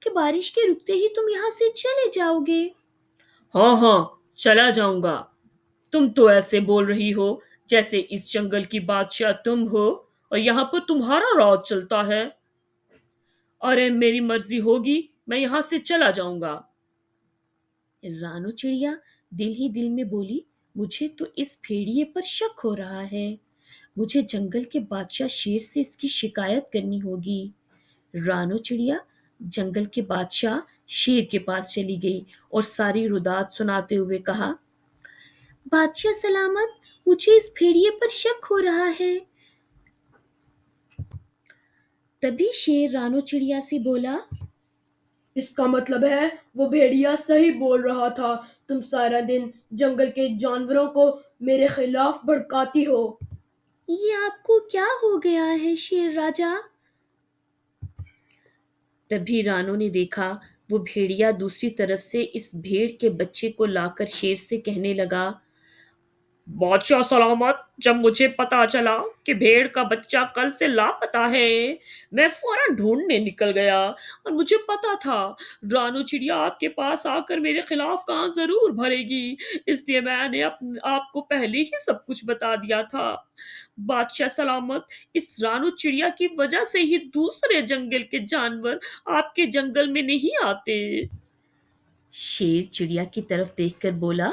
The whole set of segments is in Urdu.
کہ بارش کے رکتے ہی تم یہاں سے چلے جاؤ گے۔ ہاں ہاں، چلا جاؤں گا۔ تم تو ایسے بول رہی ہو جیسے اس جنگل کی بادشاہ تم ہو اور یہاں پر تمہارا راج چلتا ہے۔ ارے میری مرضی ہوگی میں یہاں سے چلا جاؤں گا۔ رانو چڑیا دل ہی دل میں بولی، مجھے تو اس بھیڑیے پر شک ہو رہا ہے، مجھے جنگل کے بادشاہ شیر سے اس کی شکایت کرنی ہوگی۔ رانو چڑیا جنگل کے بادشاہ شیر کے پاس چلی گئی اور ساری رودات سناتے ہوئے کہا، بادشاہ سلامت، مجھے اس بھیڑیے پر شک ہو رہا ہے۔ تبھی شیر رانو چڑیا سے بولا، اس کا مطلب ہے وہ بھیڑیا صحیح بول رہا تھا، تم سارا دن جنگل کے جانوروں کو میرے خلاف بھڑکاتی ہو۔ یہ آپ کو کیا ہو گیا ہے شیر راجا؟ تبھی رانو نے دیکھا وہ بھیڑیا دوسری طرف سے اس بھیڑ کے بچے کو لا کر شیر سے کہنے لگا، بادشاہ سلامت، جب مجھے پتا چلا کہ بھیڑ کا بچہ کل سے لاپتہ ہے، میں فوراً ڈھونڈنے نکل گیا اور مجھے پتا تھا رانو چڑیا آپ کے پاس آ کر میرے خلاف کان ضرور بھرے گی، اس لیے میں نے آپ کو پہلے ہی سب کچھ بتا دیا تھا۔ بادشاہ سلامت، اس رانو چڑیا کی وجہ سے ہی دوسرے جنگل کے جانور آپ کے جنگل میں نہیں آتے۔ شیر چڑیا کی طرف دیکھ کر بولا،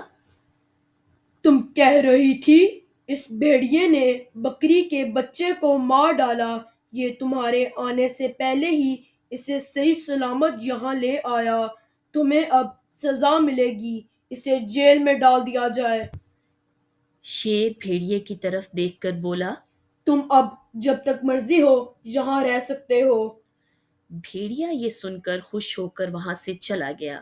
تم کہہ رہی تھی اس بھیڑیے نے بکری کے بچے کو مار ڈالا، یہ تمہارے آنے سے پہلے ہی اسے صحیح سلامت یہاں لے آیا، تمہیں اب سزا ملے گی، اسے جیل میں ڈال دیا جائے۔ شیر بھیڑیے کی طرف دیکھ کر بولا، تم اب جب تک مرضی ہو یہاں رہ سکتے ہو۔ بھیڑیا یہ سن کر خوش ہو کر وہاں سے چلا گیا۔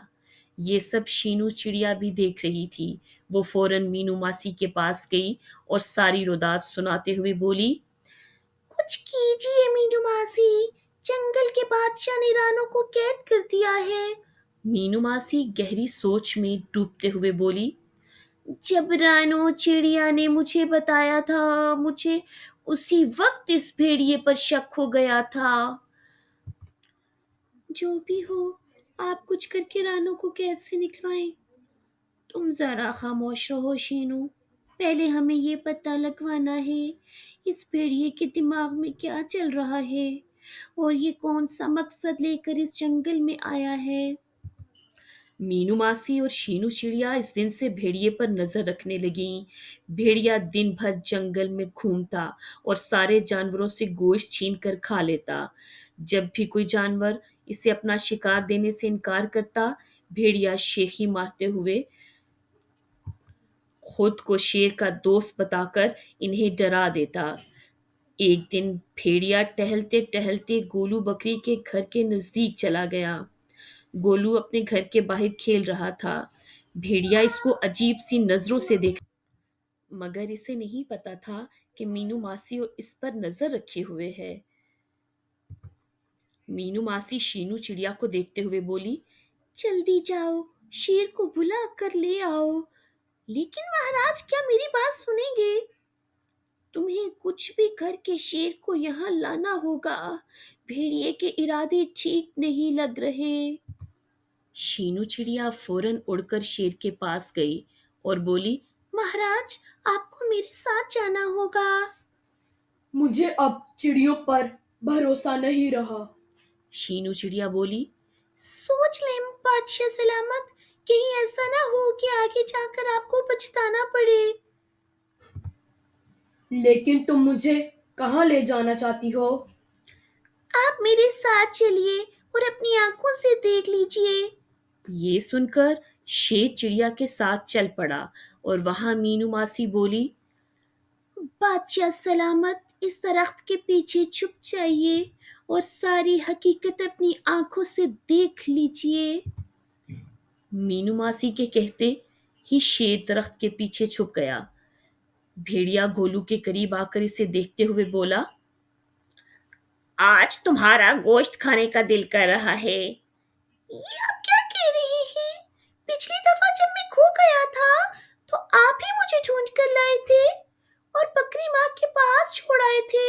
یہ سب شینو چڑیا بھی دیکھ رہی تھی۔ وہ فوراً مینو ماسی کے پاس گئی اور ساری رودات سناتے ہوئے بولی، کچھ کیجیے مینو ماسی، جنگل کے بادشاہ نے رانو کو قید کر دیا ہے۔ مینو ماسی گہری سوچ میں ڈوبتے ہوئے بولی، جب رانو چڑیا نے مجھے بتایا تھا، مجھے اسی وقت اس بھیڑیے پر شک ہو گیا تھا۔ جو بھی ہو، آپ کچھ کر کے رانو کو قید سے نکلوائیں۔ تم ذرا خاموش رہو شینو، پہلے ہمیں یہ پتہ لگوانا ہے اس بھیڑیے کے دماغ میں کیا چل رہا ہے اور یہ کون سا مقصد لے کر اس جنگل میں آیا ہے۔ مینو ماسی اور شینو چڑیا اس دن سے بھیڑیے پر نظر رکھنے لگیں۔ بھیڑیا دن بھر جنگل میں گھومتا اور سارے جانوروں سے گوشت چھین کر کھا لیتا۔ جب بھی کوئی جانور اسے اپنا شکار دینے سے انکار کرتا، بھیڑیا شیخی مارتے ہوئے خود کو شیر کا دوست بتا کر انہیں ڈرا دیتا۔ ایک دن بھیڑیا ٹہلتے ٹہلتے گولو بکری کے گھر کے نزدیک چلا گیا۔ گولو اپنے گھر کے باہر کھیل رہا تھا۔ بھیڑیا اس کو عجیب سی نظروں سے دیکھ مگر اسے نہیں پتا تھا کہ مینو ماسی اس پر نظر رکھے ہوئے ہے۔ مینو ماسی شینو چڑیا کو دیکھتے ہوئے بولی، جلدی جاؤ، شیر کو بلا کر لے آؤ۔ لیکن مہاراج کیا میری بات سنیں گے؟ تمہیں کچھ بھی کر کے شیر کو یہاں لانا ہوگا، بھیڑیے کے ارادے ٹھیک نہیں لگ رہے۔ شینو چڑیا فوراً اڑ کر شیر کے پاس گئی اور بولی، مہاراج آپ کو میرے ساتھ جانا ہوگا۔ مجھے اب چڑیوں پر بھروسہ نہیں رہا۔ شینو چڑیا بولی، سوچ لیں بادشاہ سلامت، کہیں ایسا نہ ہو کہ آگے جا کر آپ کو پچھتانا پڑے۔ لیکن تم مجھے کہاں لے جانا چاہتی ہو؟ آپ میرے ساتھ چلیے اور اپنی آنکھوں سے دیکھ لیجئے۔ یہ سن کر شیر چڑیا کے ساتھ چل پڑا اور وہاں مینو ماسی بولی، بادشاہ سلامت، اس درخت کے پیچھے چھپ جائیے اور ساری حقیقت اپنی آنکھوں سے دیکھ لیجئے۔ مینو ماسی کے کہتے ہی شیر درخت کے پیچھے چھپ گیا۔ بھیڑیا گولو کے قریب آ کر اسے دیکھتے ہوئے بولا، آج تمہارا گوشت کھانے کا دل کر رہا ہے۔ یہ آپ کیا کہہ رہی ہیں؟ پچھلی دفعہ جب میں کھو گیا تھا تو آپ ہی مجھے ڈھونڈ کر لائے تھے اور بکری ماں کے پاس چھوڑ آئے تھے۔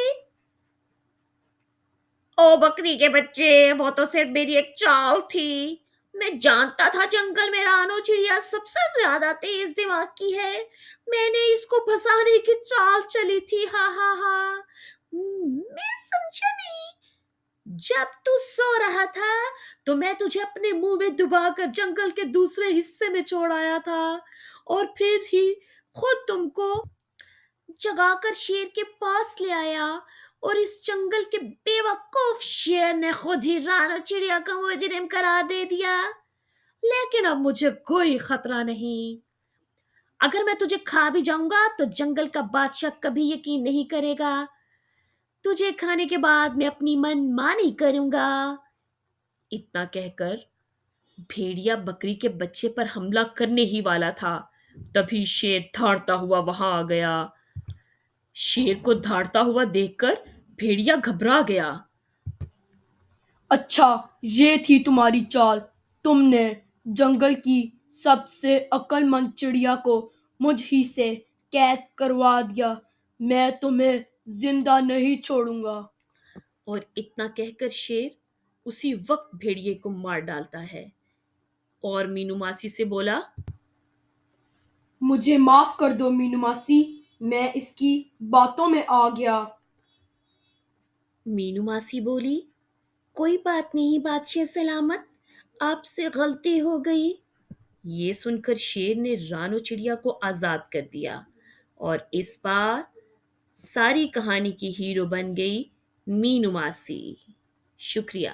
او بکری کے بچے، وہ تو صرف میری ایک چال تھی۔ میں جانتا تھا جنگل میں رانو چڑیا سب سے زیادہ تیز دماغ کی ہے۔ میں نے اس کو پھنسانے کی چال چلی تھی، ہاں ہاں ہاں۔ میں سمجھا نہیں۔ جب تو سو رہا تھا تو میں تجھے اپنے منہ میں دبا کر جنگل کے دوسرے حصے میں چھوڑ آیا تھا، اور پھر ہی خود تم کو جگا کر شیر کے پاس لے آیا، اور اس جنگل کے بے وقوف شیر نے خود ہی رانو چڑیا کو مجرم قرار دے دیا۔ لیکن اب مجھے کوئی خطرہ نہیں۔ اگر میں تجھے کھا بھی جاؤں گا تو جنگل کا بادشاہ کبھی یقین نہیں کرے گا۔ تجھے کھانے کے بعد میں اپنی من مانی کروں گا۔ اتنا کہہ کر بھیڑیا بکری کے بچے پر حملہ کرنے ہی والا تھا، تبھی شیر دھاڑتا ہوا وہاں آ گیا۔ شیر کو دھاڑتا ہوا دیکھ کر بھیڑیا گھبرا گیا۔ اچھا، یہ تھی تمہاری چال۔ تم نے جنگل کی سب سے عقل مند چڑیا کو مجھ ہی سے قید کروا دیا۔ میں تمہیں زندہ نہیں چھوڑوں گا۔ اور اتنا کہہ کر شیر اسی وقت بھیڑیے کو مار ڈالتا ہے، اور مینو ماسی سے بولا، مجھے معاف کر دو مینو ماسی، میں اس کی باتوں میں آ گیا۔ مینو ماسی بولی، کوئی بات نہیں بادشاہ سلامت، آپ سے غلطی ہو گئی۔ یہ سن کر شیر نے رانو چڑیا کو آزاد کر دیا، اور اس بار ساری کہانی کی ہیرو بن گئی مینو ماسی۔ شکریہ۔